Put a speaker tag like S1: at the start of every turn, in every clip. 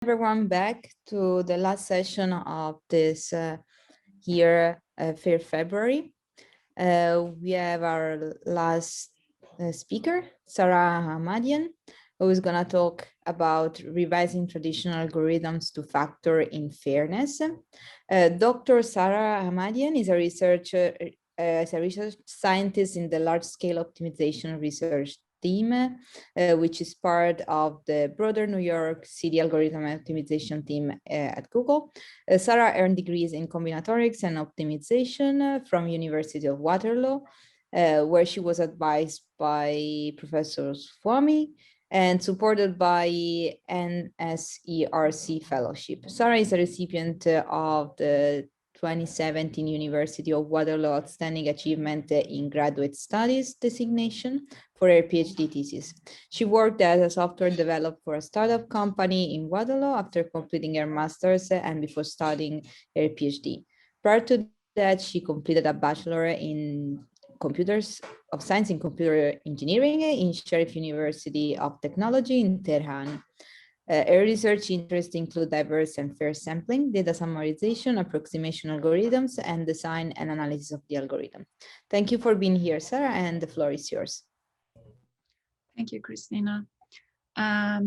S1: Everyone back to the last session of this Fair February. We have our last speaker, Sara Ahmadian, who is going to talk about revising traditional algorithms to factor in fairness. Dr. Sara Ahmadian is a researcher, as a research scientist in the large-scale optimization research team, which is part of the broader New York City algorithm optimization team at Google. Sara earned degrees in combinatorics and optimization from University of Waterloo, where she was advised by Professor Swami and supported by NSERC Fellowship. Sara is a recipient of the 2017 University of Waterloo Outstanding Achievement in Graduate Studies designation for her PhD thesis. She worked as a software developer for a startup company in Waterloo after completing her master's and before studying her PhD. Prior to that, she completed a bachelor in computers of science in computer engineering in Sharif University of Technology in Tehran. Her research interests include diverse and fair sampling, data summarization, approximation algorithms, and design and analysis of the algorithm. Thank you for being here, Sara, and the floor is yours.
S2: Thank you, Christina.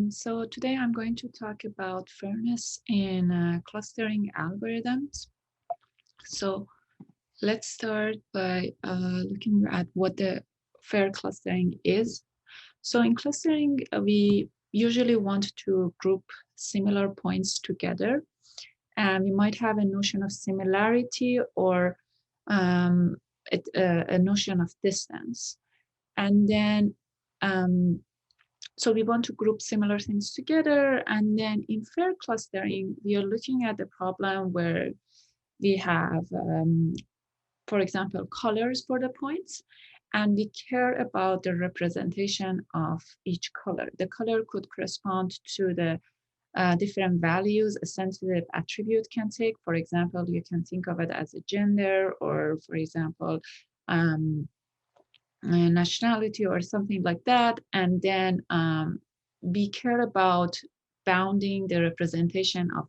S2: So today I'm going to talk about fairness in clustering algorithms. So let's start by looking at what the fair clustering is. So in clustering, we usually want to group similar points together. And we might have a notion of similarity or a notion of distance. And then, so we want to group similar things together. And then in fair clustering, we are looking at the problem where we have, for example, colors for the points, and we care about the representation of each color. The color could correspond to the different values a sensitive attribute can take. For example, you can think of it as a gender, or for example, nationality or something like that. And then we care about bounding the representation of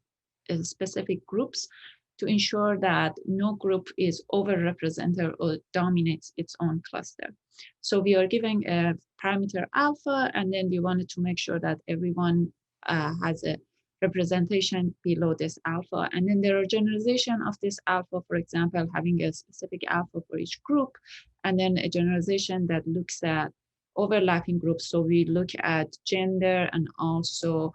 S2: specific groups to ensure that no group is overrepresented or dominates its own cluster. So we are giving a parameter alpha, and then we wanted to make sure that everyone has a representation below this alpha. And then there are generalization of this alpha, for example, having a specific alpha for each group, and then a generalization that looks at overlapping groups. So we look at gender and also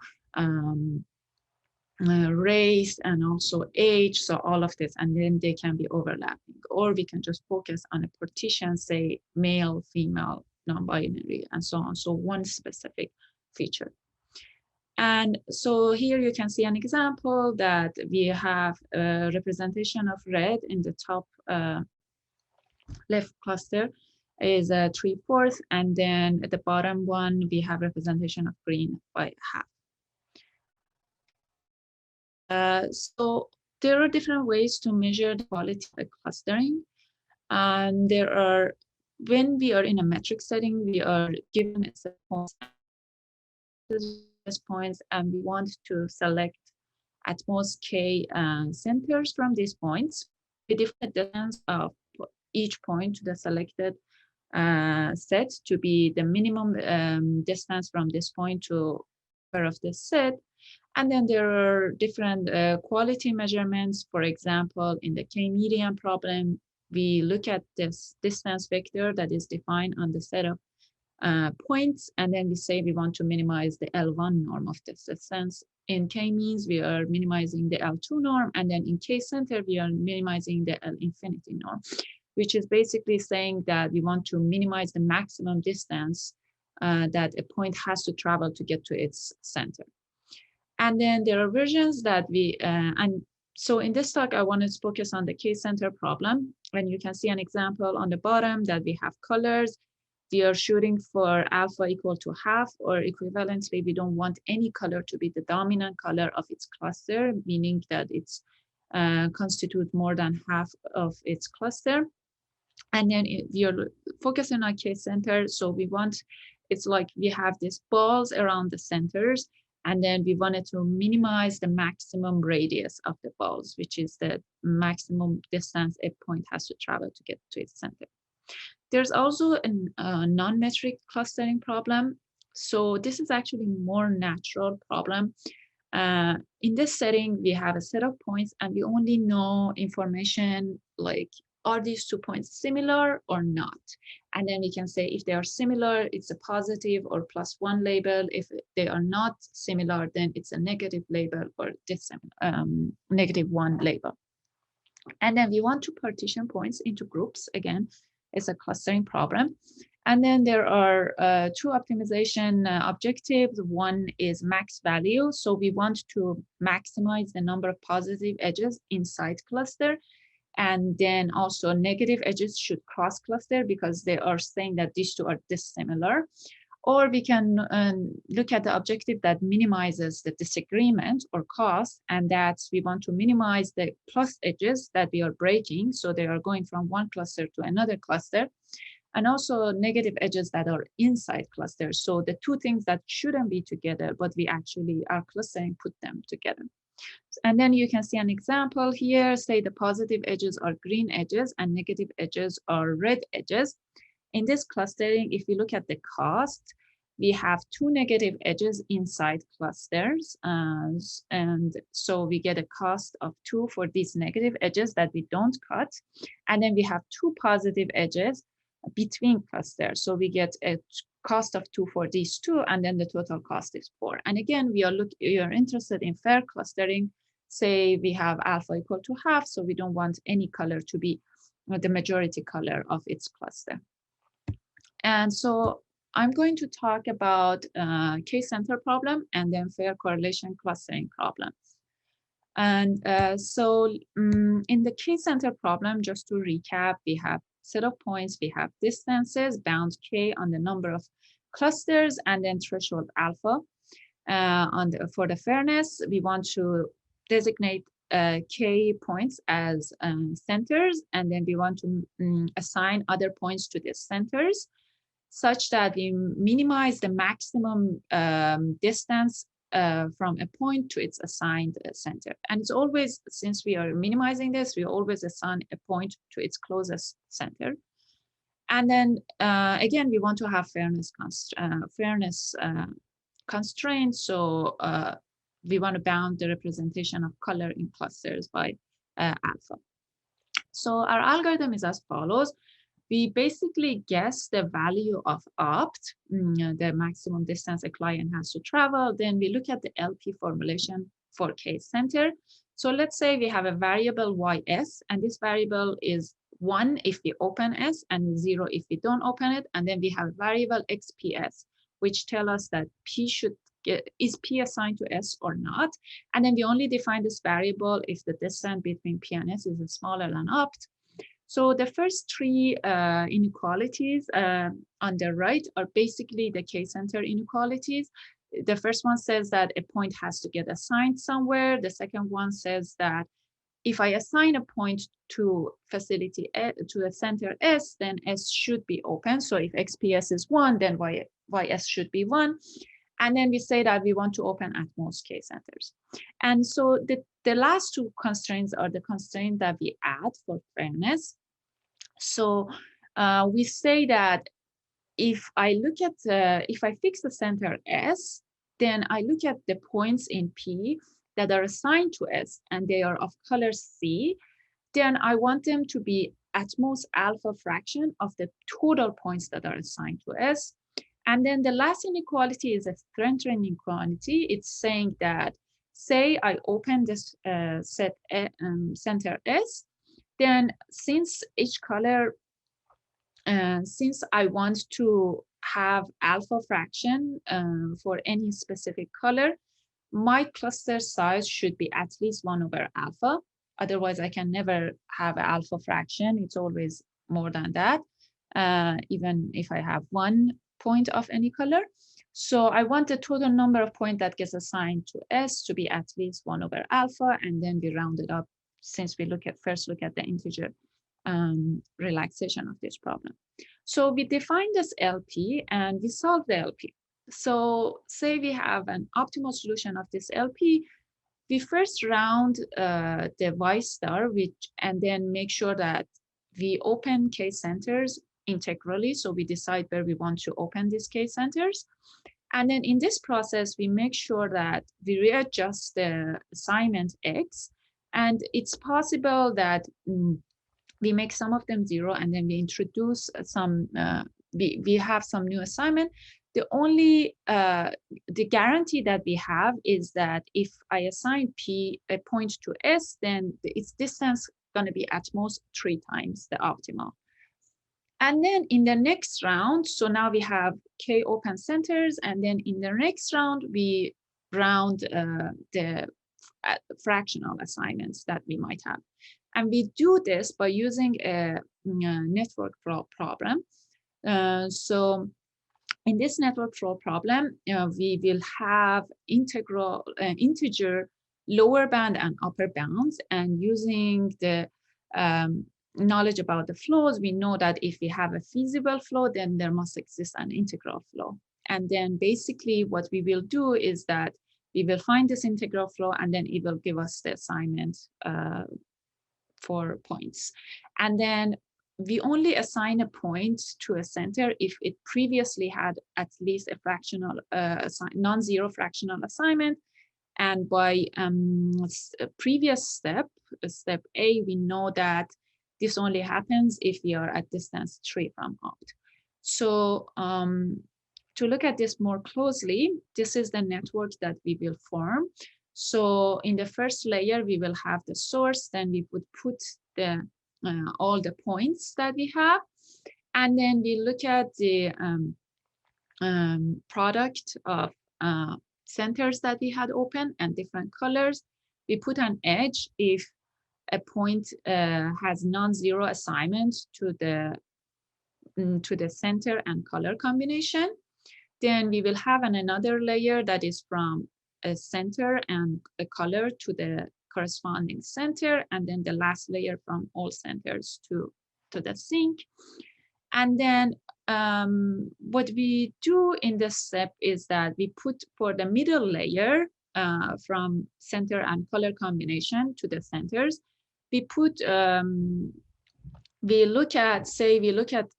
S2: race and also age, so all of this, and then they can be overlapping. Or we can just focus on a partition, say male, female, non-binary, and so on. So one specific feature. And so here you can see an example that we have a representation of red in the top left cluster is 3/4, and then at the bottom one we have representation of green by half. So there are different ways to measure the quality of the clustering. And there are, when we are in a metric setting, we are given a set of points, and we want to select at most k centers from these points. We define the distance of each point to the selected set to be the minimum distance from this point to of this set. And then there are different quality measurements. For example, in the k-median problem, we look at this distance vector that is defined on the set of points, and then we say we want to minimize the L1 norm of this distance. In k-means, we are minimizing the L2 norm, and then in k-center, we are minimizing the L-infinity norm, which is basically saying that we want to minimize the maximum distance that a point has to travel to get to its center. And then there are versions that we, and so in this talk, I wanted to focus on the k-center problem. And you can see an example on the bottom that we have colors. We are shooting for alpha equal to half, or equivalently, we don't want any color to be the dominant color of its cluster, meaning that it's constitute more than half of its cluster. And then we are focusing on k-center. So we want, it's like we have these balls around the centers, And then we wanted to minimize the maximum radius of the balls, which is the maximum distance a point has to travel to get to its center. There's also a non-metric clustering problem. So this is actually more natural problem. In this setting, we have a set of points and we only know information like, are these 2 points similar or not? And then we can say if they are similar, it's a positive or +1 label. If they are not similar, then it's a negative label or -1 label. And then we want to partition points into groups. Again, it's a clustering problem. And then there are two optimization objectives. One is max value. So we want to maximize the number of positive edges inside cluster. And then also negative edges should cross cluster because they are saying that these two are dissimilar. Or we can look at the objective that minimizes the disagreement or cost, and that's we want to minimize the plus edges that we are breaking. So they are going from one cluster to another cluster, and also negative edges that are inside clusters. So the two things that shouldn't be together, but we actually are clustering, put them together. And then you can see an example here, say the positive edges are green edges and negative edges are red edges. In this clustering, if we look at the cost, we have two negative edges inside clusters. And so we get a cost of 2 for these negative edges that we don't cut. And then we have two positive edges between clusters. So we get a cost of 2 for these two, and then the total cost is 4. And again, we are interested in fair clustering. Say we have alpha equal to half, so we don't want any color to be the majority color of its cluster. And so I'm going to talk about K-center problem and then fair correlation clustering problem. And in the K-center problem, just to recap, we have set of points, we have distances, bound K on the number of clusters, and then threshold alpha. For the fairness, we want to designate K points as centers, and then we want to assign other points to the centers, such that we minimize the maximum distance from a point to its assigned center. And it's always, since we are minimizing this, we always assign a point to its closest center. And then again, we want to have fairness constraints. So we want to bound the representation of color in clusters by alpha. So our algorithm is as follows. We basically guess the value of opt, the maximum distance a client has to travel. Then we look at the LP formulation for K-center. So let's say we have a variable ys, and this variable is 1 if we open S and 0 if we don't open it. And then we have a variable xps, which tell us that is P assigned to S or not. And then we only define this variable if the distance between P and S is smaller than opt. So the first three inequalities on the right are basically the K-center inequalities. The first one says that a point has to get assigned somewhere. The second one says that if I assign a point to facility to a center S, then S should be open. So if XPS is 1, then YS should be 1. And then we say that we want to open at most K-centers. And so the last two constraints are the constraint that we add for fairness. So we say that if I fix the center S, then I look at the points in P that are assigned to S and they are of color C, then I want them to be at most alpha fraction of the total points that are assigned to S. And then the last inequality is a strength inequality. It's saying that, say I open this center S, then since each color, since I want to have alpha fraction for any specific color, my cluster size should be at least 1 over alpha. Otherwise, I can never have an alpha fraction. It's always more than that, even if I have 1 point of any color. So I want the total number of points that gets assigned to S to be at least 1 over alpha, and then we round it up since we first look at the integer relaxation of this problem. So we define this LP and we solve the LP. So say we have an optimal solution of this LP, we first round the Y star, and then make sure that we open K centers integrally. So we decide where we want to open these K centers. And then in this process, we make sure that we readjust the assignment X. And it's possible that we make some of them 0, and then we introduce some, we have some new assignment. The only, the guarantee that we have is that if I assign P a point to S, then its distance going to be at most 3 times the optimal. And then in the next round, so now we have K open centers, and then in the next round, we round the fractional assignments that we might have. And we do this by using a network flow problem. So in this network flow problem, we will have integer lower bound and upper bounds, and using the knowledge about the flows, we know that if we have a feasible flow, then there must exist an integral flow. And then basically what we will do is that we will find this integral flow, and then it will give us the assignment for points. And then we only assign a point to a center if it previously had at least a fractional, non-zero fractional assignment. And by previous step A, we know that this only happens if we are at distance 3 from opt. So to look at this more closely, this is the network that we will form. So in the first layer, we will have the source, then we would put the all the points that we have. And then we look at the product of centers that we had open and different colors. We put an edge if a point has non-zero assignment to the center and color combination. Then we will have another layer that is from a center and a color to the corresponding center, and then the last layer from all centers to the sink. And then what we do in this step is that we put for the middle layer from center and color combination to the centers, we put, we look at center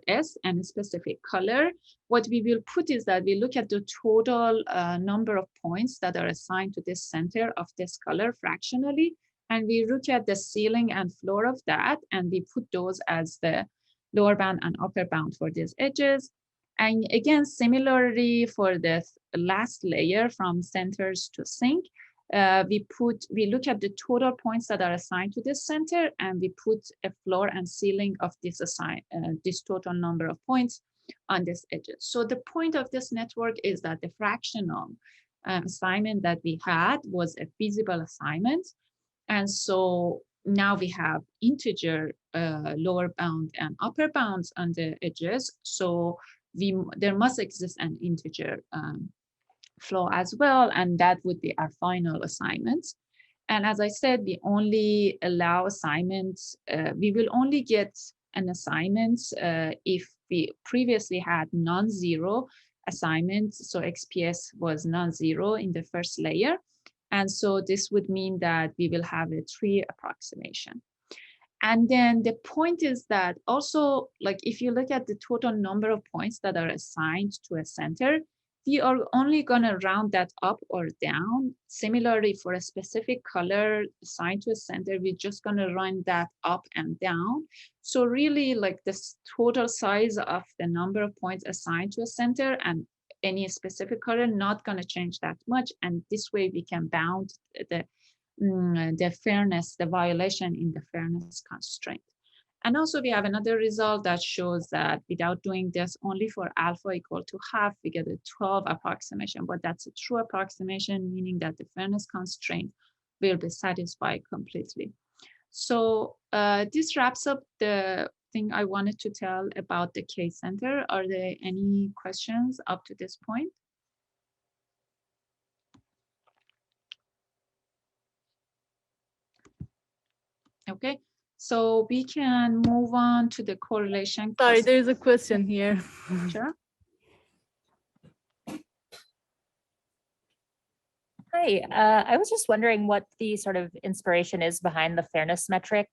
S2: S and a specific color. What we will put is that we look at the total number of points that are assigned to this center of this color fractionally, and we look at the ceiling and floor of that, and we put those as the lower bound and upper bound for these edges. And again, similarly for the last layer from centers to sink, we look at the total points that are assigned to this center, and we put a floor and ceiling of this this total number of points on this edges. So the point of this network is that the fractional assignment that we had was a feasible assignment. And so now we have integer lower bound and upper bounds on the edges. So there must exist an integer flow as well, and that would be our final assignments. And as I said, we only allow assignments, we will only get an assignment if we previously had non-zero assignments. So XPS was non-zero in the first layer. And so this would mean that we will have a 3 approximation. And then the point is that also, like if you look at the total number of points that are assigned to a center, we are only going to round that up or down. Similarly, for a specific color assigned to a center, we're just going to round that up and down. So really, like this total size of the number of points assigned to a center and any specific color not going to change that much. And this way we can bound the fairness, the violation in the fairness constraint. And also we have another result that shows that without doing this only for alpha equal to half, we get a 12 approximation, but that's a true approximation, meaning that the fairness constraint will be satisfied completely. So this wraps up the thing I wanted to tell about the K center. Are there any questions up to this point? Okay. So we can move on to the correlation.
S3: Sorry, there's a question here.
S2: Sure.
S3: Hi, I was just wondering what the sort of inspiration is behind the fairness metric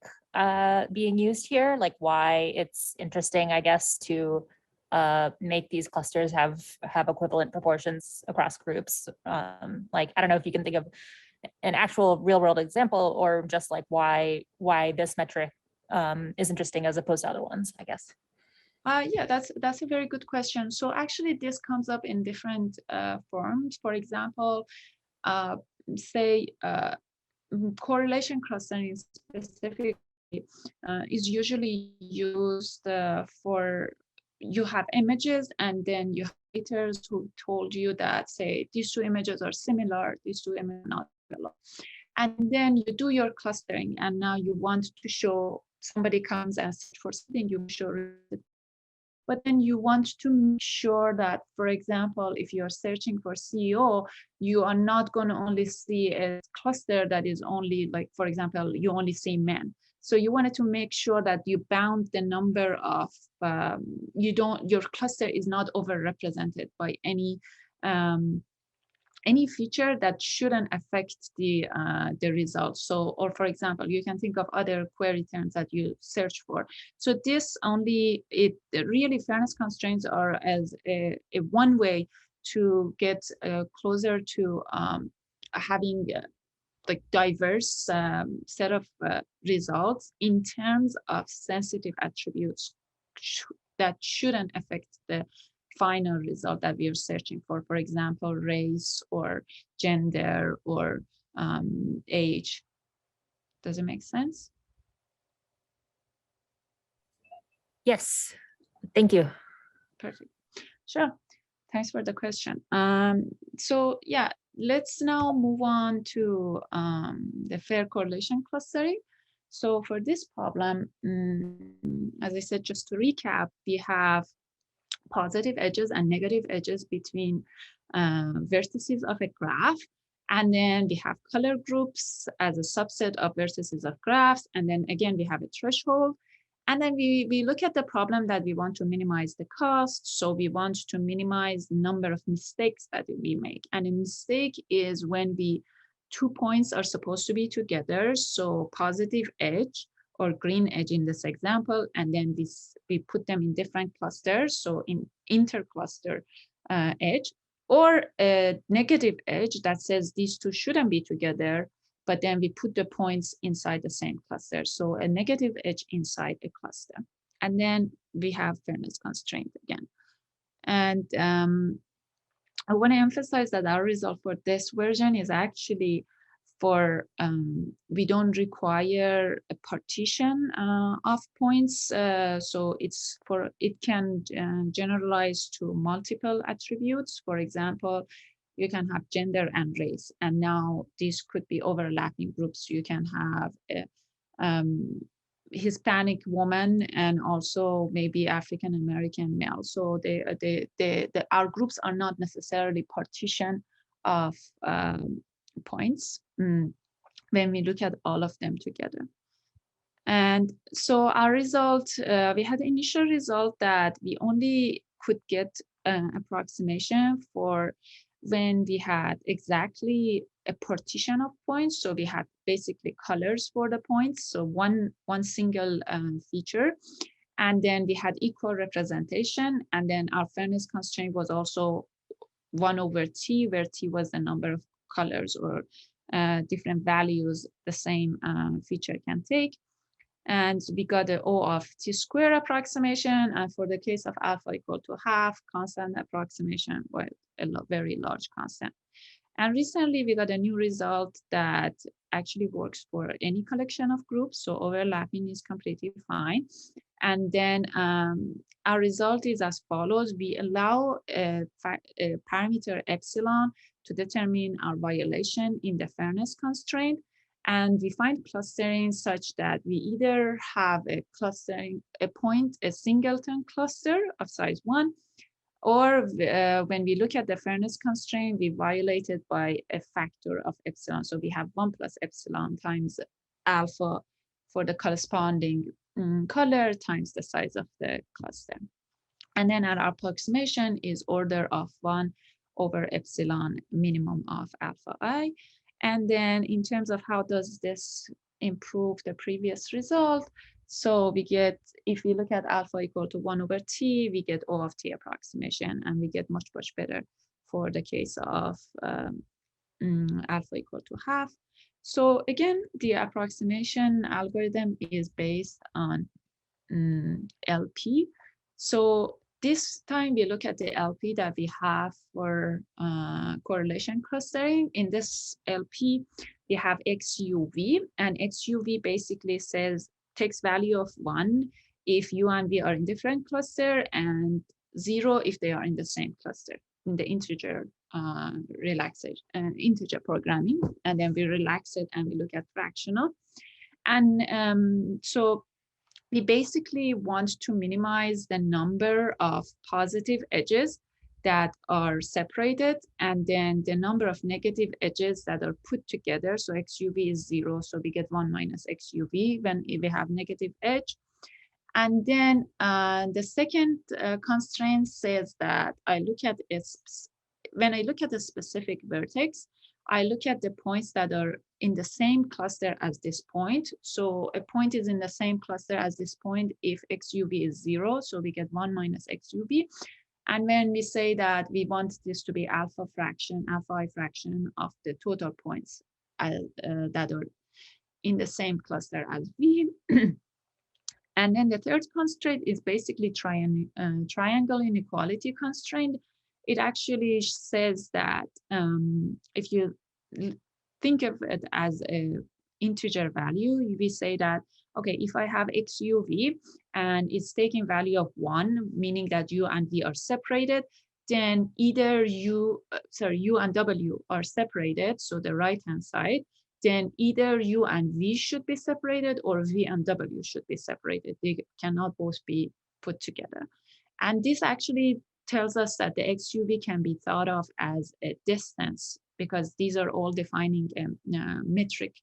S3: being used here, like why it's interesting, I guess, to make these clusters have equivalent proportions across groups. Like, I don't know if you can think of an actual real world example or just like why this metric is interesting as opposed to other ones, I guess.
S2: Yeah, that's a very good question. So actually, this comes up in different forms. For example, say correlation clustering specifically is usually used for, you have images and then you have haters who told you that, say, these two images are similar, these two images are not similar. And then you do your clustering and now you want to show, somebody comes and search for something, you show it. But then you want to make sure that, for example, if you're searching for CEO, you are not going to only see a cluster that is only, like, for example, you only see men. So you wanted to make sure that you bound the number of, your cluster is not overrepresented by any feature that shouldn't affect the results. So, or for example, you can think of other query terms that you search for. So this only, really fairness constraints are as a one way to get closer to having like diverse set of results in terms of sensitive attributes that shouldn't affect the final result that we are searching for example, race or gender or age. Does it make sense?
S3: Yes, thank you.
S2: Perfect. Sure. Thanks for the question. So yeah, let's now move on to the fair correlation clustering. So for this problem, as I said, just to recap, we have positive edges and negative edges between vertices of a graph. And then we have color groups as a subset of vertices of graphs. And then again, we have a threshold. And then we look at the problem that we want to minimize the cost. So we want to minimize the number of mistakes that we make. And a mistake is when two points are supposed to be together. So positive edge or green edge in this example, and then we put them in different clusters, so in intercluster edge, or a negative edge that says these two shouldn't be together, but then we put the points inside the same cluster. So a negative edge inside a cluster. And then we have fairness constraint again. And I want to emphasize that our result for this version is actually for, we don't require a partition of points. So it can generalize to multiple attributes. For example, you can have gender and race, and now these could be overlapping groups. You can have a Hispanic woman and also maybe African American male. So our groups are not necessarily partition of points when we look at all of them together. And so our result, we had an initial result that we only could get an approximation for when we had exactly a partition of points. So we had basically colors for the points. So one single feature. And then we had equal representation. And then our fairness constraint was also 1/t, where t was the number of colors or different values the same feature can take. And we got the O of t square approximation. And for the case of alpha equal to half, constant approximation with a very large constant. And recently we got a new result that actually works for any collection of groups. So overlapping is completely fine. And then our result is as follows. We allow a parameter epsilon to determine our violation in the fairness constraint. And we find clustering such that we either have a singleton cluster of size 1, or when we look at the fairness constraint, we violate it by a factor of epsilon. So we have 1 plus epsilon times alpha for the corresponding color times the size of the cluster. And then our approximation is order of 1 over epsilon minimum of alpha I. And then in terms of how does this improve the previous result, so we get, if we look at alpha equal to 1 over t, we get O of t approximation, and we get much better for the case of alpha equal to half. So again, the approximation algorithm is based on LP. So this time we look at the LP that we have for correlation clustering. In this LP, we have XUV, and XUV basically says, takes value of 1 if U and V are in different cluster, and 0 if they are in the same cluster, in the integer relaxation, integer programming. And then we relax it and we look at fractional. And so we basically want to minimize the number of positive edges that are separated, and then the number of negative edges that are put together. So XUV is 0, so we get 1 minus XUV when we have negative edge. And then the second constraint says that when I look at a specific vertex, I look at the points that are in the same cluster as this point. So a point is in the same cluster as this point if XUV is 0, so we get 1 minus XUV. And when we say that we want this to be alpha I fraction of the total points that are in the same cluster as V. And then the third constraint is basically triangle inequality constraint. It actually says that if you think of it as an integer value, we say that, okay, if I have XUV and it's taking value of 1, meaning that U and V are separated, then either U and W are separated, so the right-hand side, then either U and V should be separated or V and W should be separated. They cannot both be put together. And this actually tells us that the XUV can be thought of as a distance, because these are all defining metric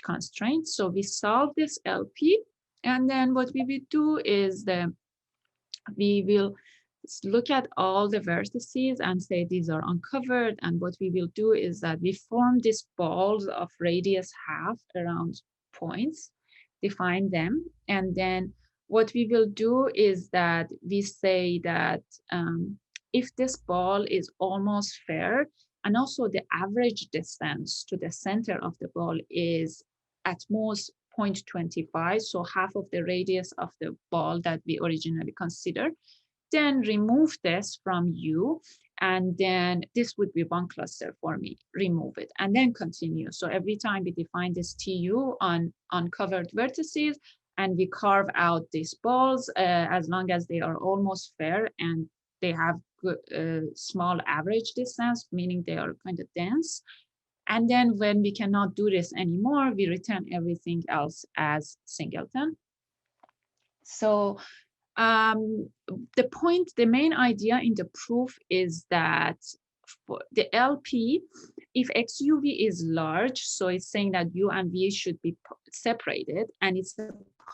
S2: constraints. So we solve this LP, and then what we will do is we will look at all the vertices and say these are uncovered. And what we will do is that we form these balls of radius half around points, define them. And then what we will do is that we say that if this ball is almost fair, and also the average distance to the center of the ball is at most 0.25, so half of the radius of the ball that we originally considered, then remove this from U, and then this would be one cluster for me, remove it, and then continue. So every time we define this TU on uncovered vertices, and we carve out these balls as long as they are almost fair and they have good, small average distance, meaning they are kind of dense. And then when we cannot do this anymore, we return everything else as singleton. So the main idea in the proof is that for the LP, if XUV is large, so it's saying that U and V should be separated, and it's a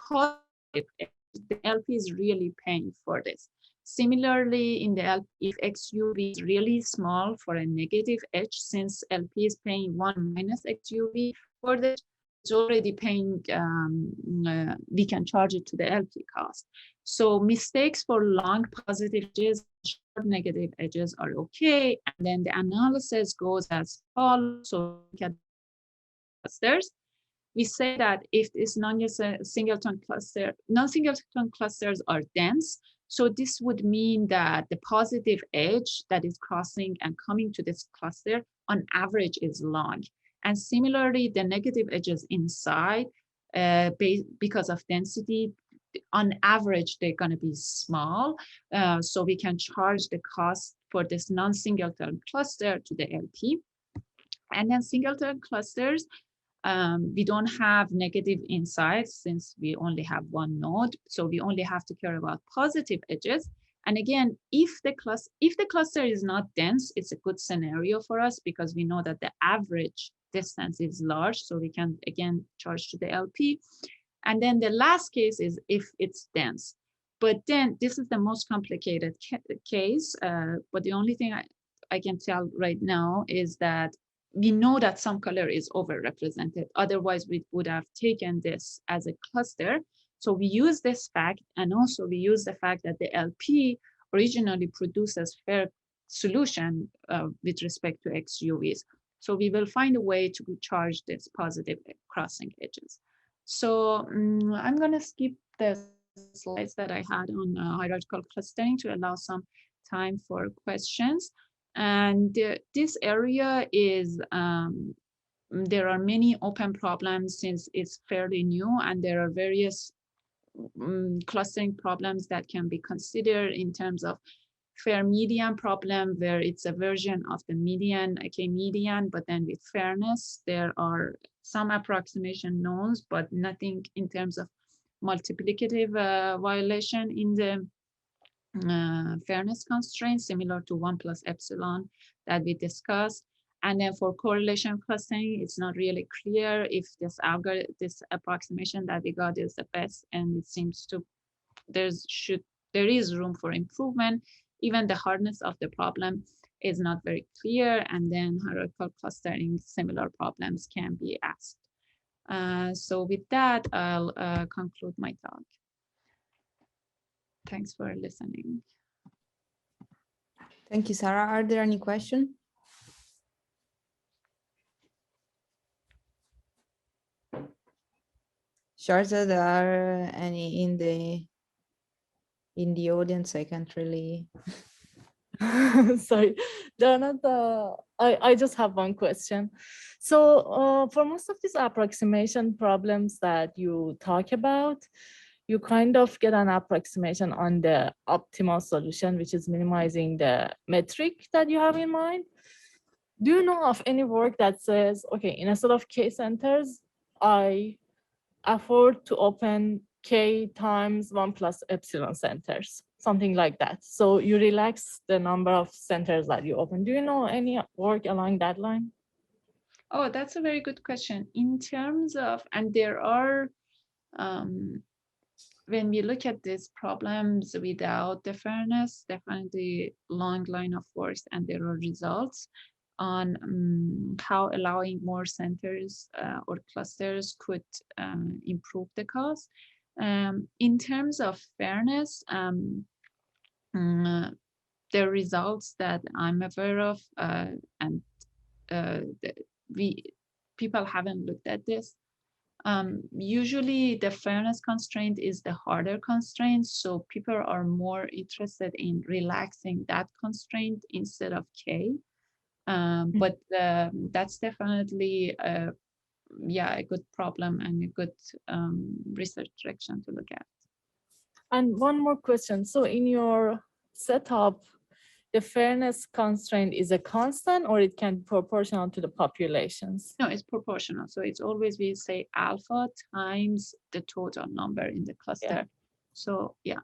S2: positive edge, the LP is really paying for this. Similarly, in the LP, if XUV is really small for a negative edge, since LP is paying 1 minus XUV for this, it's already paying, we can charge it to the LP cost. So mistakes for long positive edges, short negative edges are okay. And then the analysis goes as follows. So look at clusters. We say that if this non-singleton clusters are dense, so this would mean that the positive edge that is crossing and coming to this cluster on average is long. And similarly, the negative edges inside, because of density, on average, they're going to be small. So we can charge the cost for this non-singleton cluster to the LP. And then singleton clusters, we don't have negative inside since we only have one node. So we only have to care about positive edges. And again, if the cluster is not dense, it's a good scenario for us because we know that the average distance is large. So we can, again, charge to the LP. And then the last case is if it's dense. But then this is the most complicated case. But the only thing I can tell right now is that we know that some color is overrepresented. Otherwise, we would have taken this as a cluster. So we use this fact, and also we use the fact that the LP originally produces fair solution with respect to XUVs. So we will find a way to charge this positive crossing edges. So I'm going to skip the slides that I had on hierarchical clustering to allow some time for questions. And this area is, there are many open problems since it's fairly new, and there are various clustering problems that can be considered in terms of fair median problem, where it's a version of the median, median, but then with fairness, there are some approximation knowns, but nothing in terms of multiplicative violation in the fairness constraint, similar to 1 plus epsilon that we discussed. And then for correlation clustering, it's not really clear if this this approximation that we got is the best, and it seems to there is room for improvement. Even the hardness of the problem is not very clear, and then hierarchical clustering, similar problems can be asked. So with that, I'll conclude my talk. Thanks for listening.
S1: Thank you, Sara. Are there any questions? Sharza, there are any in the audience? I can't really.
S4: Sorry, they're not the. I just have one question. So for most of these approximation problems that you talk about, you kind of get an approximation on the optimal solution, which is minimizing the metric that you have in mind. Do you know of any work that says, okay, instead of K centers, I afford to open K times 1 plus epsilon centers, something like that. So you relax the number of centers that you open. Do you know any work along that line?
S2: Oh, that's a very good question. In terms of, and there are, when we look at these problems without the fairness, definitely long line of works, and there are results on how allowing more centers or clusters could improve the cost. In terms of fairness, the results that I'm aware of, and people haven't looked at this. Usually the fairness constraint is the harder constraint, so people are more interested in relaxing that constraint instead of K. But that's definitely a good problem and a good research direction to look at.
S4: And one more question. So in your setup, the fairness constraint is a constant, or it can be proportional to the populations?
S2: No, it's proportional. So it's always, we say alpha times the total number in the cluster. Yeah. So yeah.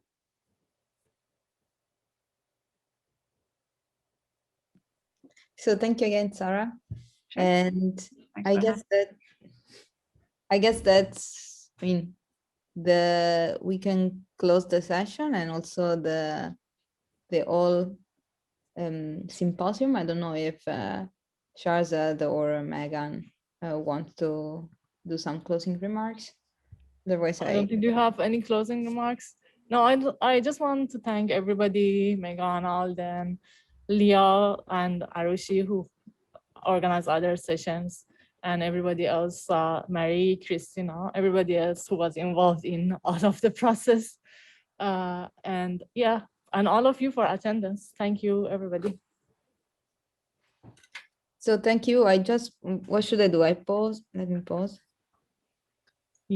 S1: So thank you again, Sara.
S2: Sure.
S1: And I guess that's, I mean, we can close the session and also the all symposium. I don't know if Sharzad or Megan want to do some closing remarks. Otherwise,
S4: I don't think you have any closing remarks. No, I just want to thank everybody, Megan, Alden, Leah, and Arushi, who organized other sessions, and everybody else, Mary, Christina, everybody else who was involved in all of the process. And yeah, and all of you for attendance. Thank you, everybody.
S1: So thank you. What should I do? I pause. Let me pause.